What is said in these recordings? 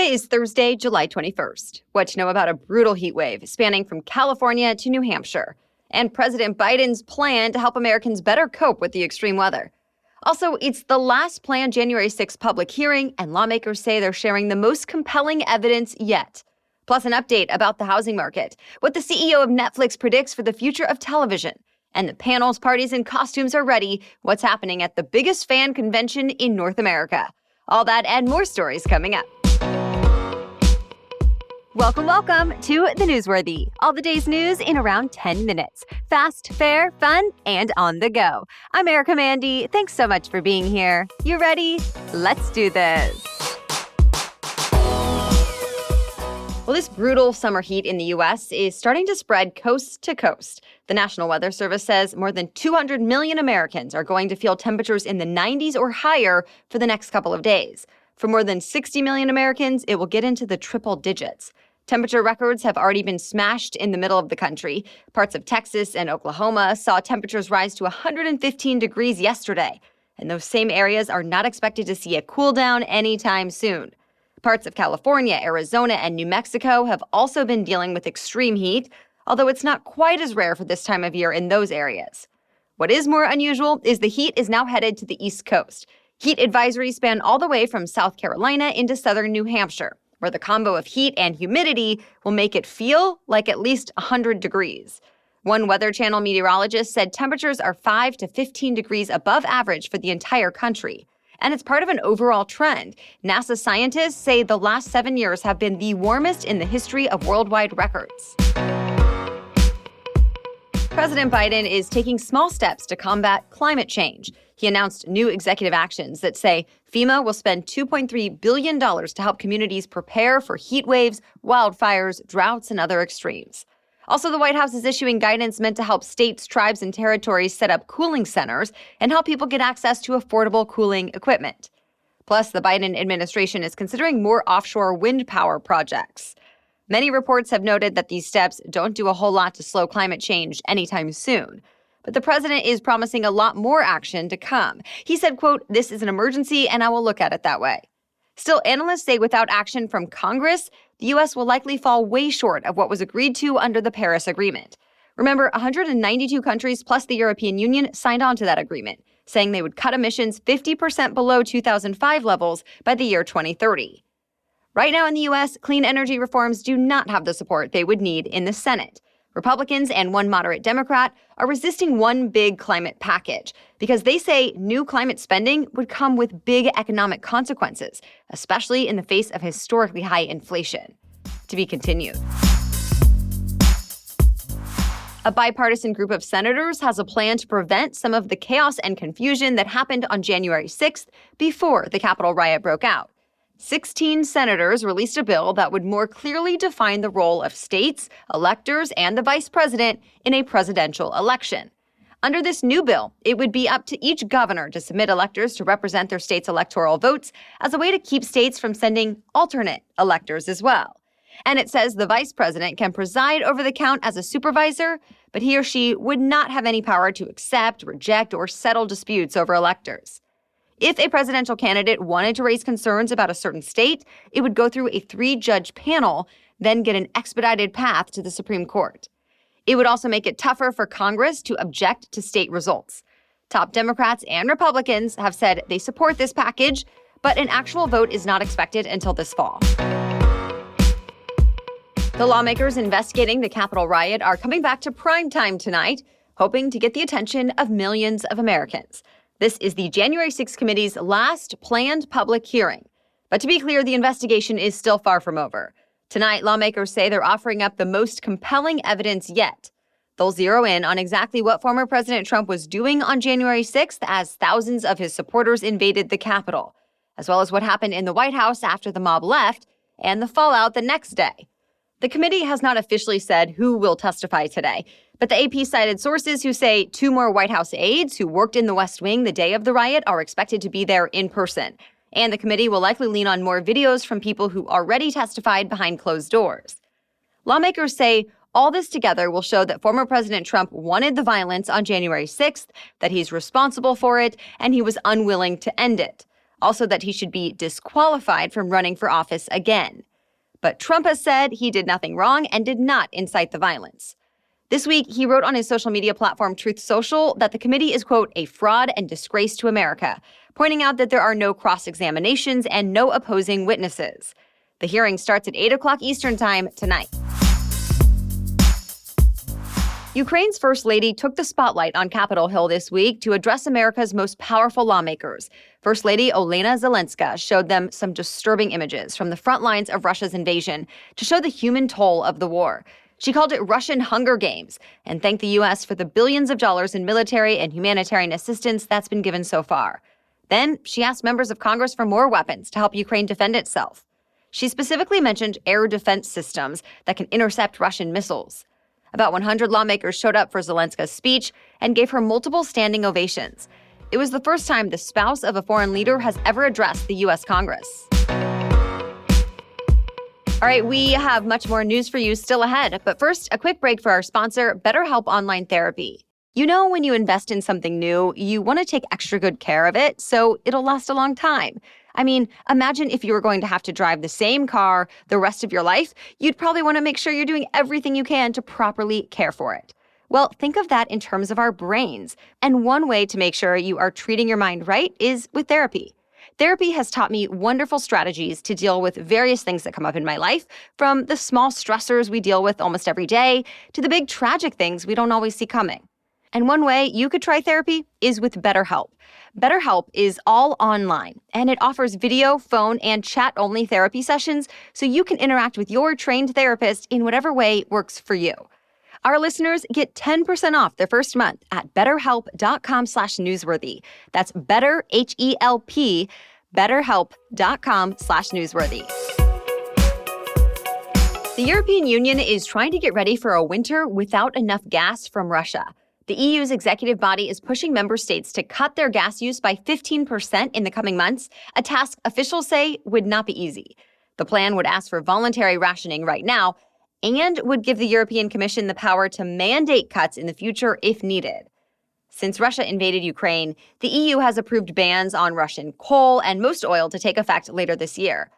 Today is Thursday, July 21st. What to know about a brutal heat wave spanning from California to New Hampshire, and President Biden's plan to help Americans better cope with the extreme weather. Also, it's the last planned January 6th public hearing, and lawmakers say they're sharing the most compelling evidence yet. Plus, an update about the housing market, what the CEO of Netflix predicts for the future of television, and the panels, parties, and costumes are ready, what's happening at the biggest fan convention in North America. All that and more stories coming up. Welcome to The Newsworthy. All the day's news in around 10 minutes. Fast, fair, fun, and on the go. I'm Erica Mandy. Thanks so much for being here. You ready? Let's do this. Well, this brutal summer heat in the U.S. is starting to spread coast to coast. The National Weather Service says more than 200 million Americans are going to feel temperatures in the 90s or higher for the next couple of days. For more than 60 million Americans, it will get into the triple digits. Temperature records have already been smashed in the middle of the country. Parts of Texas and Oklahoma saw temperatures rise to 115 degrees yesterday, and those same areas are not expected to see a cool down anytime soon. Parts of California, Arizona, and New Mexico have also been dealing with extreme heat, although it's not quite as rare for this time of year in those areas. What is more unusual is the heat is now headed to the East Coast. Heat advisories span all the way from South Carolina into southern New Hampshire, where the combo of heat and humidity will make it feel like at least 100 degrees. One Weather Channel meteorologist said temperatures are 5 to 15 degrees above average for the entire country. And it's part of an overall trend. NASA scientists say the last 7 years have been the warmest in the history of worldwide records. President Biden is taking small steps to combat climate change. He announced new executive actions that say FEMA will spend $2.3 billion to help communities prepare for heat waves, wildfires, droughts, and other extremes. Also, the White House is issuing guidance meant to help states, tribes, and territories set up cooling centers and help people get access to affordable cooling equipment. Plus, the Biden administration is considering more offshore wind power projects. Many reports have noted that these steps don't do a whole lot to slow climate change anytime soon. But the president is promising a lot more action to come. He said, quote, "This is an emergency and I will look at it that way." Still, analysts say without action from Congress, the U.S. will likely fall way short of what was agreed to under the Paris Agreement. Remember, 192 countries plus the European Union signed on to that agreement, saying they would cut emissions 50% below 2005 levels by the year 2030. Right now in the U.S., clean energy reforms do not have the support they would need in the Senate. Republicans and one moderate Democrat are resisting one big climate package because they say new climate spending would come with big economic consequences, especially in the face of historically high inflation. To be continued. A bipartisan group of senators has a plan to prevent some of the chaos and confusion that happened on January 6th before the Capitol riot broke out. 16 senators released a bill that would more clearly define the role of states, electors, and the vice president in a presidential election. Under this new bill, it would be up to each governor to submit electors to represent their state's electoral votes as a way to keep states from sending alternate electors as well. And it says the vice president can preside over the count as a supervisor, but he or she would not have any power to accept, reject, or settle disputes over electors. If a presidential candidate wanted to raise concerns about a certain state, it would go through a 3-judge panel, then get an expedited path to the Supreme Court. It would also make it tougher for Congress to object to state results. Top Democrats and Republicans have said they support this package, but an actual vote is not expected until this fall. The lawmakers investigating the Capitol riot are coming back to Primetime tonight, hoping to get the attention of millions of Americans. This is the January 6th committee's last planned public hearing. But to be clear, the investigation is still far from over. Tonight, lawmakers say they're offering up the most compelling evidence yet. They'll zero in on exactly what former President Trump was doing on January 6th as thousands of his supporters invaded the Capitol, as well as what happened in the White House after the mob left and the fallout the next day. The committee has not officially said who will testify today, but the AP cited sources who say 2 more White House aides who worked in the West Wing the day of the riot are expected to be there in person. And the committee will likely lean on more videos from people who already testified behind closed doors. Lawmakers say all this together will show that former President Trump wanted the violence on January 6th, that he's responsible for it, and he was unwilling to end it. Also that he should be disqualified from running for office again. But Trump has said he did nothing wrong and did not incite the violence. This week, he wrote on his social media platform Truth Social that the committee is, quote, a fraud and disgrace to America, pointing out that there are no cross-examinations and no opposing witnesses. The hearing starts at 8 o'clock Eastern Time tonight. Ukraine's First Lady took the spotlight on Capitol Hill this week to address America's most powerful lawmakers. First Lady Olena Zelenska showed them some disturbing images from the front lines of Russia's invasion to show the human toll of the war. She called it Russian Hunger Games and thanked the U.S. for the billions of dollars in military and humanitarian assistance that's been given so far. Then she asked members of Congress for more weapons to help Ukraine defend itself. She specifically mentioned air defense systems that can intercept Russian missiles. About 100 lawmakers showed up for Zelenska's speech and gave her multiple standing ovations. It was the first time the spouse of a foreign leader has ever addressed the U.S. Congress. All right, we have much more news for you still ahead. But first, a quick break for our sponsor, BetterHelp Online Therapy. You know, when you invest in something new, you want to take extra good care of it so it'll last a long time. I mean, imagine if you were going to have to drive the same car the rest of your life. You'd probably want to make sure you're doing everything you can to properly care for it. Well, think of that in terms of our brains. And one way to make sure you are treating your mind right is with therapy. Therapy has taught me wonderful strategies to deal with various things that come up in my life, from the small stressors we deal with almost every day to the big tragic things we don't always see coming. And one way you could try therapy is with BetterHelp. BetterHelp is all online, and it offers video, phone, and chat-only therapy sessions so you can interact with your trained therapist in whatever way works for you. Our listeners get 10% off their first month at betterhelp.com/newsworthy. That's better, H-E-L-P, betterhelp.com/newsworthy. The European Union is trying to get ready for a winter without enough gas from Russia. The EU's executive body is pushing member states to cut their gas use by 15% in the coming months, a task officials say would not be easy. The plan would ask for voluntary rationing right now and would give the European Commission the power to mandate cuts in the future if needed. Since Russia invaded Ukraine, the EU has approved bans on Russian coal and most oil to take effect later this year.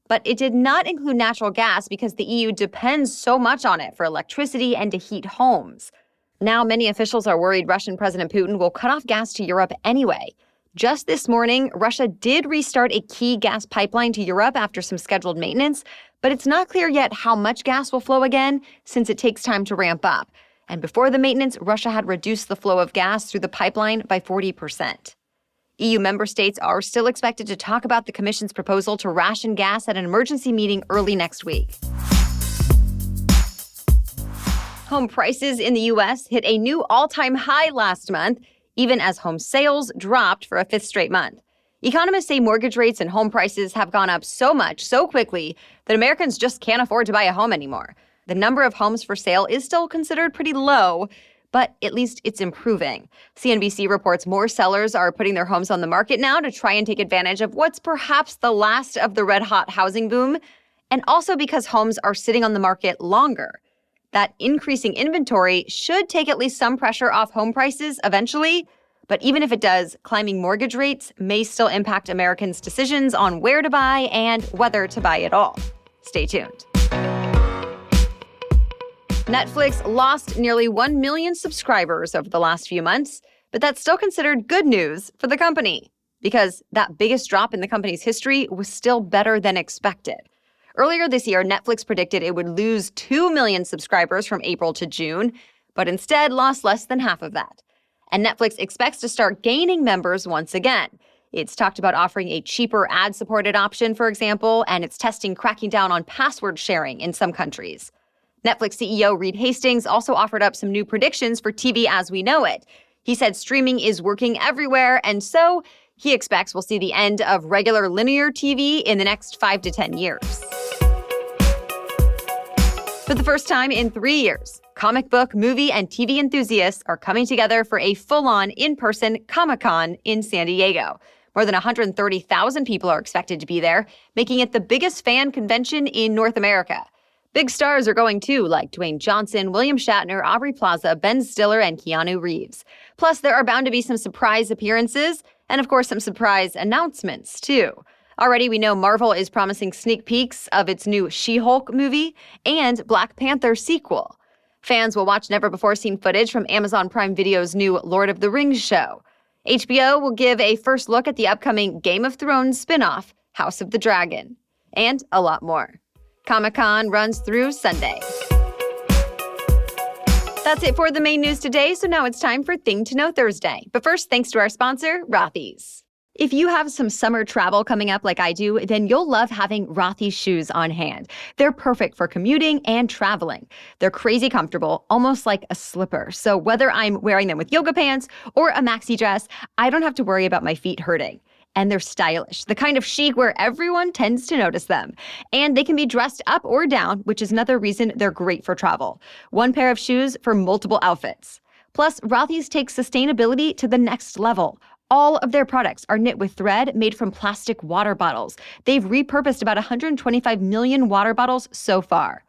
But it did not include natural gas because the EU depends so much on it for electricity and to heat homes. Now, many officials are worried Russian President Putin will cut off gas to Europe anyway. Just this morning, Russia did restart a key gas pipeline to Europe after some scheduled maintenance, but it's not clear yet how much gas will flow again since it takes time to ramp up. And before the maintenance, Russia had reduced the flow of gas through the pipeline by 40%. EU member states are still expected to talk about the Commission's proposal to ration gas at an emergency meeting early next week. Home prices in the U.S. hit a new all-time high last month, even as home sales dropped for a fifth straight month. Economists say mortgage rates and home prices have gone up so much so quickly that Americans just can't afford to buy a home anymore. The number of homes for sale is still considered pretty low, but at least it's improving. CNBC reports more sellers are putting their homes on the market now to try and take advantage of what's perhaps the last of the red-hot housing boom, and also because homes are sitting on the market longer. That increasing inventory should take at least some pressure off home prices eventually, but even if it does, climbing mortgage rates may still impact Americans' decisions on where to buy and whether to buy at all. Stay tuned. Netflix lost nearly 1 million subscribers over the last few months, but that's still considered good news for the company because that biggest drop in the company's history was still better than expected. Earlier this year, Netflix predicted it would lose 2 million subscribers from April to June, but instead lost less than half of that. And Netflix expects to start gaining members once again. It's talked about offering a cheaper ad-supported option, for example, and it's testing cracking down on password sharing in some countries. Netflix CEO Reed Hastings also offered up some new predictions for TV as we know it. He said streaming is working everywhere, and so he expects we'll see the end of regular linear TV in the next 5 to 10 years. For the first time in 3 years, comic book, movie, and TV enthusiasts are coming together for a full-on in-person ComicCon in San Diego. More than 130,000 people are expected to be there, making it the biggest fan convention in North America. Big stars are going too, like Dwayne Johnson, William Shatner, Aubrey Plaza, Ben Stiller, and Keanu Reeves. Plus, there are bound to be some surprise appearances, And of course, some surprise announcements, too. Already, we know Marvel is promising sneak peeks of its new She-Hulk movie and Black Panther sequel. Fans will watch never-before-seen footage from Amazon Prime Video's new Lord of the Rings show. HBO will give a first look at the upcoming Game of Thrones spin-off, House of the Dragon. And a lot more. ComicCon runs through Sunday. That's it for the main news today, so now it's time for Thing to Know Thursday. But first, thanks to our sponsor, Rothy's. If you have some summer travel coming up like I do, then you'll love having Rothy's shoes on hand. They're perfect for commuting and traveling. They're crazy comfortable, almost like a slipper. So whether I'm wearing them with yoga pants or a maxi dress, I don't have to worry about my feet hurting. And they're stylish, the kind of chic where everyone tends to notice them. And they can be dressed up or down, which is another reason they're great for travel. One pair of shoes for multiple outfits. Plus, Rothy's takes sustainability to the next level. All of their products are knit with thread made from plastic water bottles. They've repurposed about 125 million water bottles so far.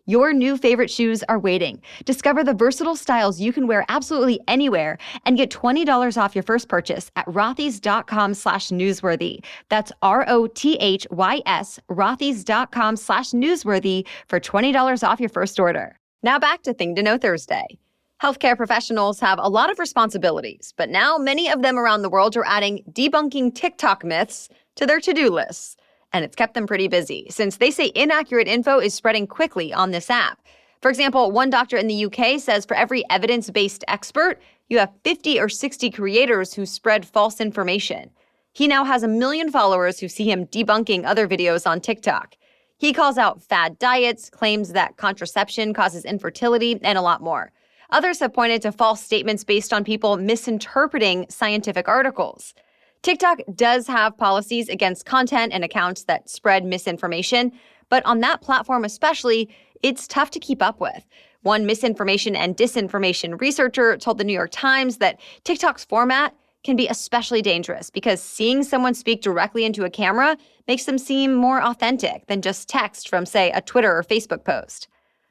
Your new favorite shoes are waiting. Discover the versatile styles you can wear absolutely anywhere and get $20 off your first purchase at rothys.com/newsworthy. That's ROTHYS, rothys.com/newsworthy for $20 off your first order. Now back to Thing to Know Thursday. Healthcare professionals have a lot of responsibilities, but now many of them around the world are adding debunking TikTok myths to their to-do lists. And it's kept them pretty busy, since they say inaccurate info is spreading quickly on this app. For example, one doctor in the UK says for every evidence-based expert, you have 50 or 60 creators who spread false information. He now has 1 million followers who see him debunking other videos on TikTok. He calls out fad diets, claims that contraception causes infertility, and a lot more. Others have pointed to false statements based on people misinterpreting scientific articles. TikTok does have policies against content and accounts that spread misinformation, but on that platform especially, it's tough to keep up with. One misinformation and disinformation researcher told the New York Times that TikTok's format can be especially dangerous because seeing someone speak directly into a camera makes them seem more authentic than just text from, say, a Twitter or Facebook post.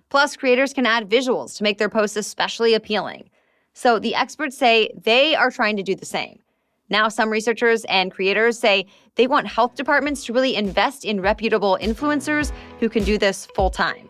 Plus, creators can add visuals to make their posts especially appealing. So the experts say they are trying to do the same. Now, some researchers and creators say they want health departments to really invest in reputable influencers who can do this full time.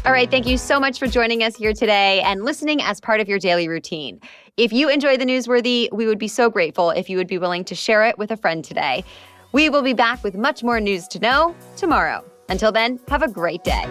All right, thank you so much for joining us here today and listening as part of your daily routine. If you enjoy the Newsworthy, we would be so grateful if you would be willing to share it with a friend today. We will be back with much more news to know tomorrow. Until then, have a great day.